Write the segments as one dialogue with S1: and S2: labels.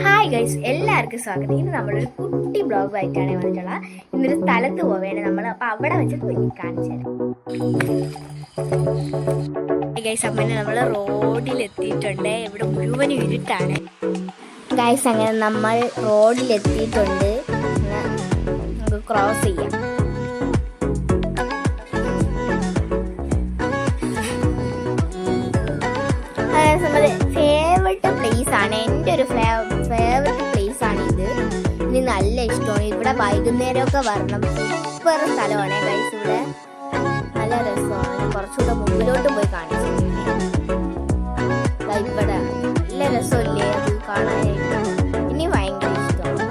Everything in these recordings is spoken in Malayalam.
S1: ഹായ് ഗൈസ്, എല്ലാവർക്കും സ്വാഗതം. ഇന്ന് നമ്മളൊരു കുട്ടി ബ്ലോഗുമായിട്ടാണ് വന്നിട്ടുള്ളത്. ഇന്നൊരു സ്ഥലത്ത് പോവേണ് നമ്മൾ. അപ്പോൾ അവിടെ വെച്ചിട്ട് നിങ്ങൾക്ക് കാണിച്ചു തരാം. ഗൈസ്, അങ്ങനെ നമ്മൾ റോഡിലെത്തിയിട്ടുണ്ട്. ഇവിടെ മുഴുവൻ ഇരുട്ടാണ്. ഗൈസ്, അങ്ങനെ നമ്മൾ റോഡിലെത്തിയിട്ടുണ്ട്. നമുക്ക് ക്രോസ് ചെയ്യാം. നമ്മുടെ ഫേവറേറ്റ് പ്ലേസ് ആണ്. എൻ്റെ ഒരു ഫേവറേറ്റ് പ്ലേസ് ആണ് ഇത്. ഇനി നല്ല ഇഷ്ടമാണ്. ഇവിടെ വൈകുന്നേരമൊക്കെ വരണം. സൂപ്പർ സ്ഥലമാണ് ഗൈസ്. ഇവിടെ നല്ല രസമാണ്. കുറച്ചുകൂടെ മുമ്പിലോട്ട് പോയി കാണിച്ചു. ഇവിടെ നല്ല രസമില്ലേ അത് കാണാനായിട്ട്. ഇനി ഭയങ്കര ഇഷ്ടമാണ്.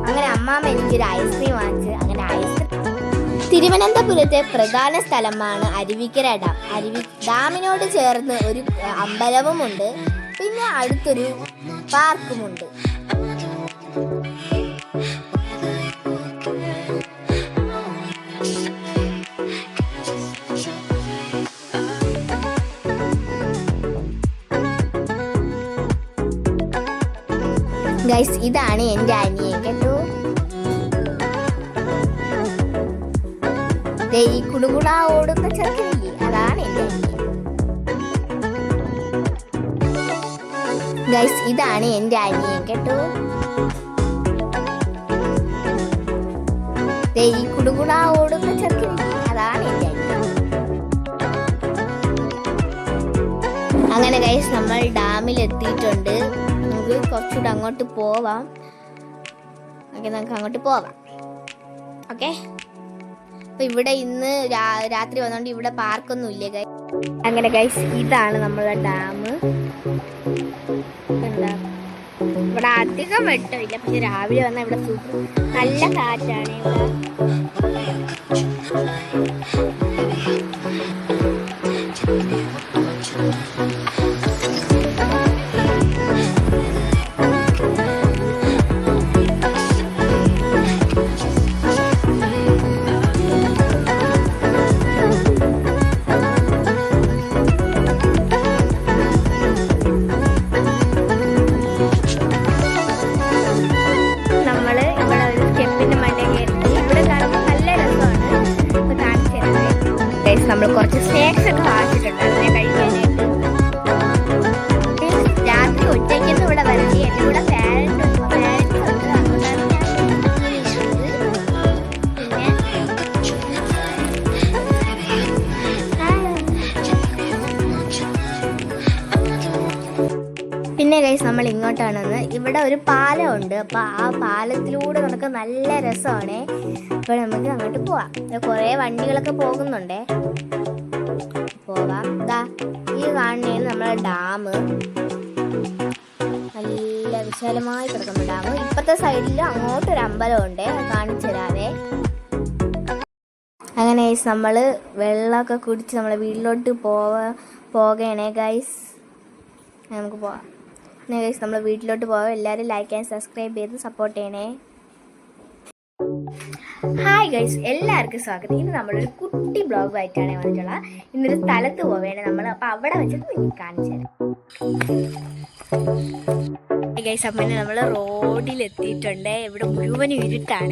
S1: അങ്ങനെ അമ്മാമ്മ എനിക്കൊരു ഐസ്ക്രീം വാങ്ങിച്ച്. അങ്ങനെ ഐസ്ക്രീം തിരുവനന്തപുരത്തെ പ്രധാന സ്ഥലമാണ് അരുവിക്കര ഡാം. ഡാമിനോട് ചേർന്ന് ഒരു അമ്പലവുമുണ്ട്. പിന്നെ അടുത്തൊരു പാർക്കുമുണ്ട്. ഗൈസ്, ഇതാണ് എൻ്റെ അനിയൻ കേട്ടോ. ഈ കുടുകുടാ ഓടുന്ന ചെറുക്കനില്ലേ, അതാണ് എൻ്റെ അനിയൻ. ഗൈസ്, ഇതാണ് എൻ്റെ അനിയൻ കേട്ടോ. ഈ കുടുകുടാ ഓടുന്ന ചെറുക്കനില്ലേ, അതാണ് എൻ്റെ അനിയൻ. അങ്ങനെ ഗൈസ്, നമ്മൾ ഡാമിൽ എത്തിയിട്ടുണ്ട്. നമുക്ക് കുറച്ചുകൂടെ അങ്ങോട്ട് പോവാം. നമുക്ക് അങ്ങോട്ട് പോവാം. ഓക്കെ. ഇവിടെ ഇന്ന് രാത്രി വന്നോണ്ട് ഇവിടെ പാർക്കൊന്നും ഇല്ലേ ഗൈസ്. അങ്ങനെ ഗൈസ്, ഇതാണ് നമ്മളെ ഡാം. എന്താ ഇവിടെ അധികം വെട്ടമില്ല. പക്ഷെ രാവിലെ വന്നാൽ ഇവിടെ നല്ല കാറ്റാണ്. നമ്മൾ കുറച്ച് സ്നാക്സ് ഒക്കെ വാങ്ങിച്ചിട്ടുണ്ട് അതിനെ കഴിക്കാനായിട്ട്. രാത്രി ഒറ്റയ്ക്കൊന്നും ഇവിടെ വരണ്ടി. എൻ്റെ കൂടെ പാരൻസ് ഉണ്ട്. അതുകൊണ്ടാണ് പിന്നെ ഗൈസ്, നമ്മൾ ഇങ്ങോട്ടാണ് വന്നത്. ഇവിടെ ഒരു പാലമുണ്ട്. അപ്പോൾ ആ പാലത്തിലൂടെ നമുക്ക് നല്ല രസമാണ്. അപ്പോൾ നമുക്ക് അങ്ങോട്ട് പോവാം. കുറേ വണ്ടികളൊക്കെ പോകുന്നുണ്ടേ. പോവാം. ഈ കാണുന്നതാണ് നമ്മളെ ഡാം. നല്ല വിശാലമായി കിടക്കുന്ന ഡാം. ഇപ്പത്തെ സൈഡിൽ അങ്ങോട്ടൊരു അമ്പലമുണ്ട്. കാണിച്ചു തരാവേ. അങ്ങനെ ഗൈസ്, നമ്മൾ വെള്ളമൊക്കെ കുടിച്ച് നമ്മളെ വീട്ടിലോട്ട് പോകണേ ഗൈസ്. നമുക്ക് പോവാം. അങ്ങനെ ഗൈസ്, നമ്മൾ വീട്ടിലോട്ട് പോകാം. എല്ലാവരും ലൈക്ക് ആൻഡ് സബ്സ്ക്രൈബ് ചെയ്ത് സപ്പോർട്ട് ചെയ്യണേ. ഹായ് ഗൈസ്, എല്ലാവർക്കും സ്വാഗതം. ഇന്ന് നമ്മളൊരു കുട്ടി ബ്ലോഗുമായിട്ടാണ് വന്നിട്ടുള്ളത്. ഇന്നൊരു സ്ഥലത്ത് പോവേണ് നമ്മൾ. അപ്പോൾ അവിടെ വെച്ചിട്ട് നിങ്ങൾക്ക് കാണിച്ചു തരാം. ഗൈസ്, അങ്ങനെ നമ്മൾ റോഡിലെത്തിയിട്ടുണ്ട്. ഇവിടെ മുഴുവൻ ഇരുട്ടാണ്.